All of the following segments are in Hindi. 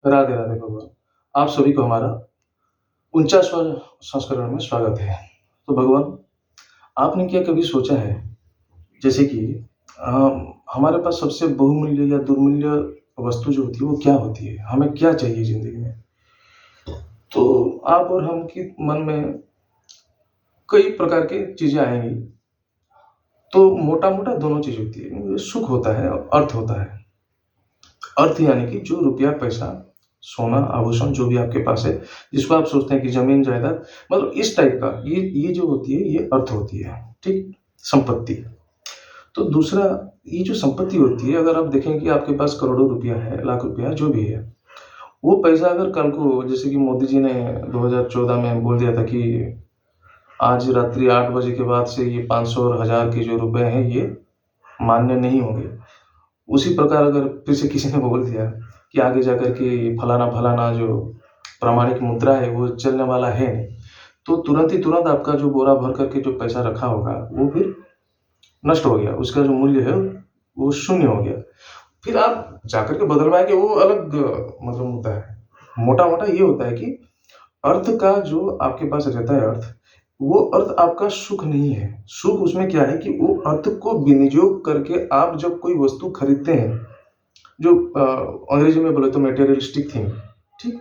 राधे राधे भगवान। आप सभी को हमारा 49वां संस्करण में स्वागत है। तो भगवान, आपने क्या कभी सोचा है, जैसे कि अ, हमारे पास सबसे बहुमूल्य या दुर्मूल्य वस्तु जो होती है, वो क्या होती है? हमें क्या चाहिए ज़िंदगी में? तो आप और हम की मन में कई प्रकार की चीज़ें आएँगी। तो मोटा-मोटा दोनों चीज़ होती है, सुख होता है, अर्थ होता है। अर्थ यानी कि जो रुपया, पैसा, सोना, आभूषण जो भी आपके पास है, जिसको आप सोचते हैं कि ज़मीन, जायदाद, मतलब इस टाइप का ये जो होती है, ये अर्थ होती है, ठीक? संपत्ति। तो दूसरा, ये जो संपत्ति होती है, अगर आप देखें कि आपके पास करोड़ों रुपया है, लाख रुपया जो भी है, वो पैसा अगर कल को, जैसे कि मोदी जी ने 2014 में बोल दिया था कि आज रात्रि 8 बजे के बाद से ये 500 और 1000 के जो रुपए हैं, ये मान्य नहीं होंगे। उसी प्रकार अगर फिर से किसी ने बोल दिया कि आगे जाकर के फलाना-फलाना जो प्रमाणिक मुद्रा है, वो चलने वाला है नहीं, तो तुरंत ही तुरंत आपका जो बोरा भर करके जो पैसा रखा होगा, वो फिर नष्ट हो गया। उसका जो मूल्य है, वो शून्य हो गया। फिर आप जाकर के बदलवाएँगे, वो अलग मतलब मुद्दा है। मोटा-मोटा ये होता है कि अर्थ का जो आपके पास रहता है अर्थ, वो अर्थ आपका सुख नहीं है। सुख उसमें क्या है कि वो अर्थ को विनियोग करके आप जब कोई वस्तु खरीदते हैं, जो अंग्रेजी में बोले तो मटेरियलिस्टिक थिंग, ठीक?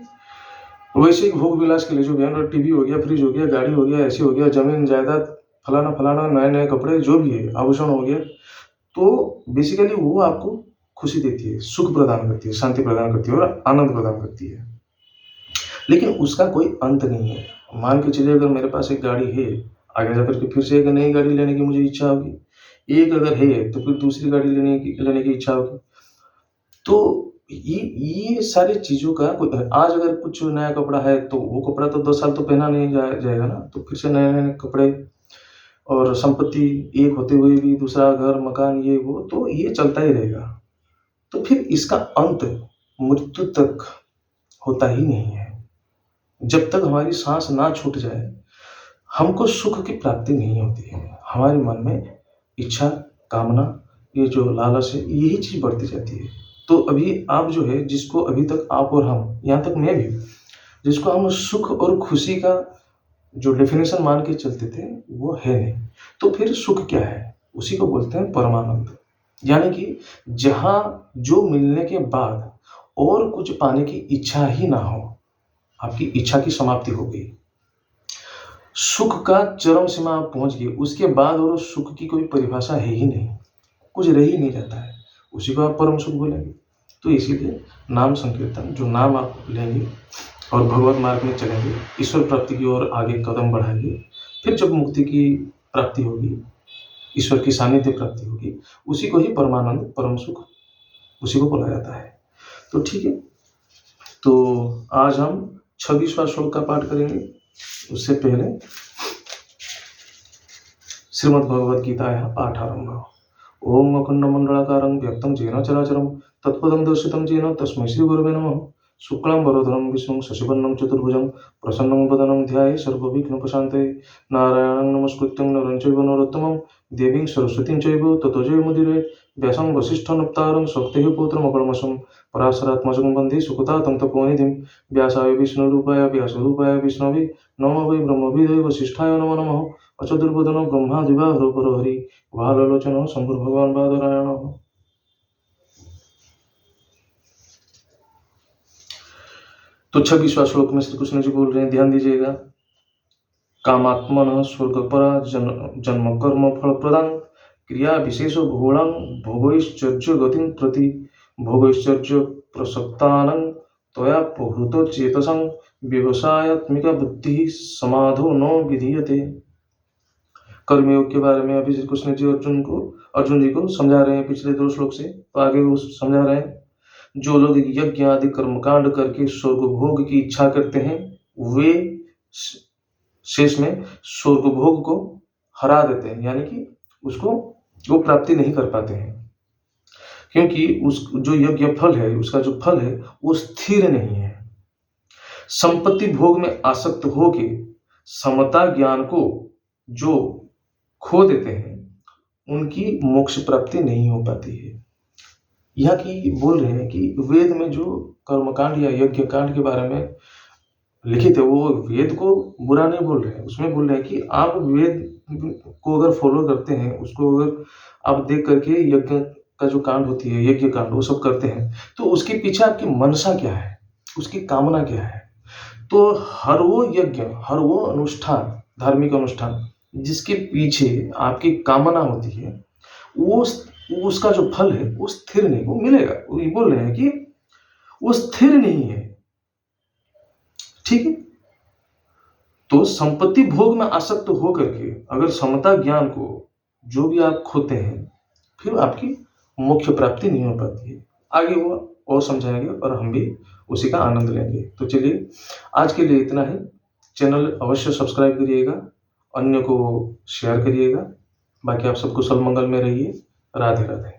वैसे ही भोग-विलास के लिए जो भी है, टीवी हो गया, फ्रिज हो गया, गाड़ी हो गया, ऐसी हो गया, ज़मीन, जायदाद, फलाना-फलाना, नए-नए कपड़े, जो भी है, आभूषण हो गया, तो बेसिकली वो आपको खुशी देती है, सुख प्रदान करती है, शांति प्रदान करती है और आनंद प्रदान करती है। लेकिन उसका कोई अंत नहीं है। मान के चलिए, अगर मेरे पास एक गाड़ी है, आगे जाकर के फिर से एक नई गाड़ी लेने की मुझे इच्छा होगी। एक अगर है, तो फिर दूसरी गाड़ी लेने की इच्छा होगी। तो ये सारी चीज़ों का आज अगर कुछ नया कपड़ा है, तो वो कपड़ा तो 10 साल तो पहना नहीं जाएगा ना, तो फिर से नए-नए कपड़े और संपत्ति, एक होते हुए भी दूसरा घर, मकान, ये वो, तो ये चलता ही रहेगा। तो फिर इसका अंत मृत्यु तक होता ही नहीं है। जब तक हमारी साँस ना छूट जाए, हमको सुख की प्राप्ति नहीं होती है। हमारे मन में इच्छा, कामना, ये जो लालच है, यही चीज़ बढ़ती जाती है। तो अभी आप जो है, जिसको अभी तक आप और हम, यहाँ तक मैं भी, जिसको हम सुख और खुशी का जो डेफ़िनेशन मान के चलते थे, वो है नहीं। तो फिर सुख क्या है? उसी को बोलते हैं परमानंद। यानी कि जहाँ जो मिलने के बाद और कुछ पाने की इच्छा ही ना हो, आपकी इच्छा की समाप्ति हो गई। सुख का चरम सीमा आप पहुँच गए, उसके बाद और सुख की कोई परिभाषा है ही नहीं, कुछ रह ही नहीं जाता है, उसी को आप परम सुख बोलेंगे। तो इसीलिए नाम संकीर्तन, जो नाम आप लेंगे और भगवत मार्ग में चलेंगे, ईश्वर प्राप्ति की ओर आगे कदम बढ़ाएँगे, फिर जब मुक्ति की प्राप्ति होगी, ईश्वर की सानिध्य प्राप्ति होगी, उसी को ही परमानंद, परम सुख, उसी को बोला जाता है। तो ठीक है, तो आज हम 26वां श्लोक का पाठ करेंगे। उससे पहले श्रीमद्भगवद्गीतायाः पाठारम्भः। ॐ अखण्डमण्डलाकारं व्याप्तं येन चराचरं तत्पदं दर्शितं येन तस्मै श्रीगुरवे नमः। शुक्लाम्बरधरं विष्णुं शशिवर्णं चतुर्भुजं प्रसन्नं वदनं ध्यायेत् सर्वविघ्नोपशान्तये। नारायणं नमस्कृत्यं नरं चैव नरोत्तमं देवीं सरस्वतीं चैव ततो जयमुदीरयेत्। व्यासं वसिष्ठनप्तारं स्वस्तिः पुत्रमकल्मषं पराशरात्मजं वन्दे सुखतातं तपोनिधिं। व्यासाय विष्णुरूपाय व्यासरूपाय विष्णवे नमो वै ब्रह्मविदे वसिष्ठाय नमो नमः। अच्युतद्वदनो ब्रह्मादिवाहरो परहरि वाललोचनो शम्भुर्भगवान् बादरायणः। तो 26वां श्लोक में श्री कृष्ण जी बोल रहे हैं, ध्यान दीजिएगा। कामात्मनः स्वर्गपरा जन्म कर्म फल प्रदान क्रिया विशेषो भूणां भोगैश्चर्य गतिं प्रति भोगैश्चर्य प्रसक्तानां त्वया प्रहृतो चेतसं व्यवसायात्मिका बुद्धिः समाधो न विधीयते। कर्मयोग के बारे में अभी श्री कृष्ण जी अर्जुन जी को समझा रहे हैं पिछले 2 श्लोक से, तो आगे वो समझा रहे हैं। जो लोग यज्ञ आदि कर्मकांड करके स्वर्ग भोग की इच्छा करते हैं, वे शेष में स्वर्ग भोग को हरा देते हैं, यानी कि उसको वो प्राप्ति नहीं कर पाते हैं, क्योंकि उस जो यज्ञ फल है, उसका जो फल है, वो स्थिर नहीं है। संपत्ति भोग में आसक्त होके समता ज्ञान को जो खो देते हैं, उनकी मोक्ष प्राप्ति नहीं हो पाती है। यहाँ की बोल रहे हैं कि वेद में जो कर्मकांड या यज्ञ कांड के बारे में लिखित है, वो वेद को बुरा नहीं बोल रहे हैं। उसमें बोल रहे हैं कि आप वेद को अगर फॉलो करते हैं, उसको अगर आप देख करके यज्ञ का जो कांड होती है, यज्ञ कांड वो सब करते हैं, तो उसके पीछे आपकी मनसा क्या है, उसकी कामना क्या है। तो हर वो यज्ञ, हर वो अनुष्ठान, धार्मिक अनुष्ठान जिसके पीछे आपकी कामना होती है, वो उसका जो फल है वो स्थिर नहीं, वो मिलेगा। वो ये बोल रहे हैं कि वो स्थिर नहीं है। ठीक है। तो संपत्ति भोग में आसक्त होकर के अगर समता ज्ञान को जो भी आप खोते हैं, फिर आपकी मोक्ष प्राप्ति नहीं हो पाती है। आगे वो और समझाएंगे और हम भी उसी का आनंद लेंगे। तो चलिए, आज के लिए इतना ही। चैनल अवश्य सब्सक्राइब करिएगा, अन्य को शेयर करिएगा। बाकी आप सब कुशल मंगल में रहिए। राधे राधे।